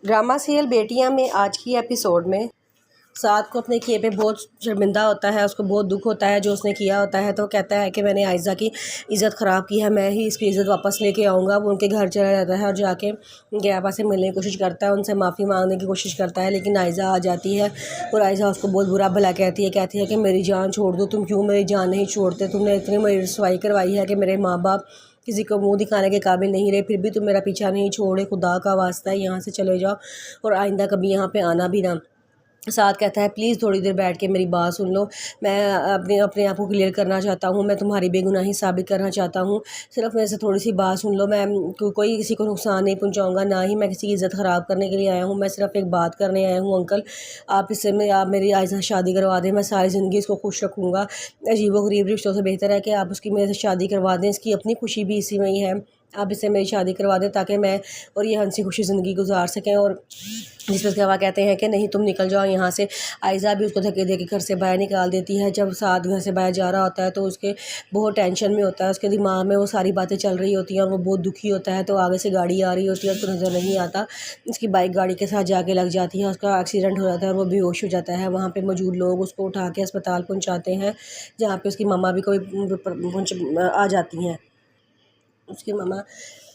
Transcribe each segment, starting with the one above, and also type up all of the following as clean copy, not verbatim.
Drama serial बेटियां में आज की एपिसोड में साद को अपने किए पे बहुत शर्मिंदा होता है, उसको बहुत दुख होता है जो उसने किया होता है। तो कहता है कि मैंने आयज़ा की इज़्ज़त ख़राब की है, मैं ही इसकी इज़्ज़त वापस लेके आऊँगा। वो उनके घर चला जाता है और जाके उनके आपा से मिलने की कोशिश करता है, उनसे माफ़ी मांगने की कोशिश करता है, लेकिन आयज़ा आ जाती है और आयज़ा उसको बहुत बुरा भला कहती है कि मेरी जान छोड़ दो, तुम क्यों मेरी जान नहीं छोड़ते, तुमने इतनी मेरी रसवाई करवाई है कि मेरे माँ बाप किसी को मुंह दिखाने के काबिल नहीं रहे, फिर भी तुम मेरा पीछा नहीं छोड़े, खुदा का वास्ता है यहाँ से चले जाओ और आइंदा कभी यहाँ पे आना भी ना। साथ कहता है प्लीज़ थोड़ी देर बैठ के मेरी बात सुन लो, मैं अपने आप को क्लियर करना चाहता हूँ, मैं तुम्हारी बेगुनाही साबित करना चाहता हूँ, सिर्फ मेरे से थोड़ी सी बात सुन लो। मैं कोई किसी को नुकसान नहीं पहुँचाऊँगा, ना ही मैं किसी की इज़्ज़त ख़राब करने के लिए आया हूँ, मैं सिर्फ एक बात करने आया हूँ। अंकल आप मेरी आयज़ा से शादी करवा दें, मैं सारी ज़िंदगी इसको खुश रखूँगा। अजीबो-गरीब रिश्तों से बेहतर है कि आप उसकी मेरे से शादी करवा दें, इसकी अपनी खुशी भी इसी में ही है। आप इससे मेरी शादी करवा दें ताकि मैं और ये हंसी खुशी ज़िंदगी गुजार सकें। और जिस पर उसके बाबा कहते हैं कि नहीं तुम निकल जाओ यहाँ से। आयज़ा भी उसको धक्के दे के घर से बाहर निकाल देती है। जब साद घर से बाहर जा रहा होता है तो उसके बहुत टेंशन में होता है, उसके दिमाग में वो सारी बातें चल रही होती हैं और वो बहुत दुखी होता है। तो आगे से गाड़ी आ रही होती है, उसको नज़र नहीं आता, उसकी बाइक गाड़ी के साथ जाके लग जाती है, उसका एक्सीडेंट हो जाता है और वो बेहोश हो जाता है। वहाँ पर मौजूद लोग उसको उठा के अस्पताल पहुँचाते हैं, जहाँ पर उसकी मम्मा भी कोई आ जाती हैं। उसकी मम्मा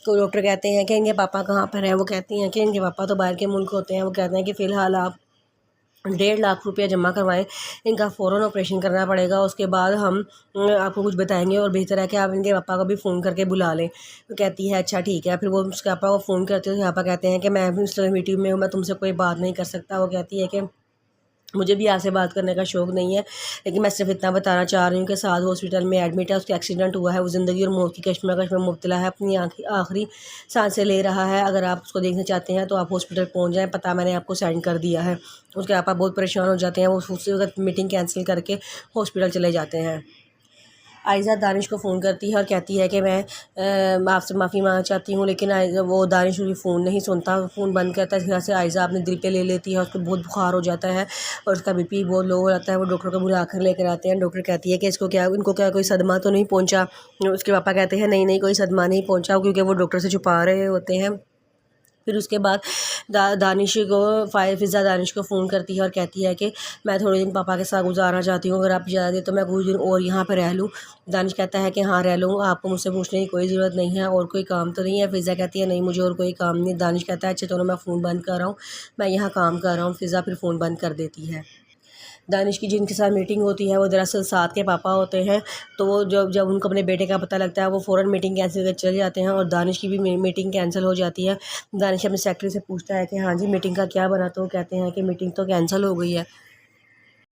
को डॉक्टर कहते हैं कि इनके पापा कहाँ पर हैं। वो कहती हैं कि इनके पापा तो बाहर के मुल्क होते हैं। वो कहते हैं कि फ़िलहाल आप 1.5 लाख रुपया जमा करवाएं, इनका फ़ौरन ऑपरेशन करना पड़ेगा, उसके बाद हम आपको कुछ बताएंगे और बेहतर है कि आप इनके पापा को भी फ़ोन करके बुला लें। वो कहती है अच्छा ठीक है। फिर वो उसके पापा को फ़ोन करते हैं, उसके पापा कहते हैं कि मैं इस मीटिंग में हूँ, मैं तुमसे कोई बात नहीं कर सकता। वो कहती है कि मुझे भी आपसे बात करने का शौक़ नहीं है, लेकिन मैं सिर्फ इतना बताना चाह रही हूँ कि साद हॉस्पिटल में एडमिट है, उसका एक्सीडेंट हुआ है, वो ज़िंदगी और मौत की कशमकश में मुब्तला है, अपनी आखिरी सांसें ले रहा है। अगर आप उसको देखना चाहते हैं तो आप हॉस्पिटल पहुँच जाएँ, पता मैंने आपको सेंड कर दिया है। उसके पापा बहुत परेशान हो जाते हैं, वो उसी वक्त मीटिंग कैंसिल करके हॉस्पिटल चले जाते हैं। आयज़ा दानिश को फ़ोन करती है और कहती है कि मैं आपसे माफ़ी मांगना चाहती हूँ, लेकिन वो दानिश उसकी फ़ोन नहीं सुनता, फ़ोन बंद करता है। इस तरह से आयज़ा अपने दिल पे ले लेती है, उसको बहुत बुखार हो जाता है और उसका बीपी बहुत लो हो जाता है। वो डॉक्टर को बुला कर लेकर आते हैं। डॉक्टर कहती है कि इनको क्या कोई सदमा तो नहीं पहुँचा। उसके पापा कहते हैं नहीं कोई सदमा नहीं पहुँचा, क्योंकि वो डॉक्टर से छुपा रहे होते हैं। फिर उसके बाद फ़िज़ा दानिश को फ़ोन करती है और कहती है कि मैं थोड़े दिन पापा के साथ गुजारना चाहती हूँ, अगर आप इजाज़त दें तो मैं कुछ दिन और यहाँ पर रह लूँ। दानिश कहता है कि हाँ रह लूँ, आपको मुझसे पूछने की कोई ज़रूरत नहीं है, और कोई काम तो नहीं है। फ़िज़ा कहती है नहीं मुझे और कोई काम नहीं। दानिश कहता है अच्छा चलो मैं फ़ोन बंद कर रहा हूँ, मैं यहाँ काम कर रहा हूँ। फ़िज़ा फिर फ़ोन बंद कर देती है। दानिश की जिनके साथ मीटिंग होती है वो दरअसल साद के पापा होते हैं। तो वो जब उनको अपने बेटे का पता लगता है वो फ़ौरन मीटिंग कैंसिल कर चले जाते हैं और दानिश की भी मीटिंग कैंसिल हो जाती है। दानिश अपने सेक्रेटरी से पूछता है कि हाँ जी मीटिंग का क्या बना, तो वो कहते हैं कि मीटिंग तो कैंसिल हो गई है।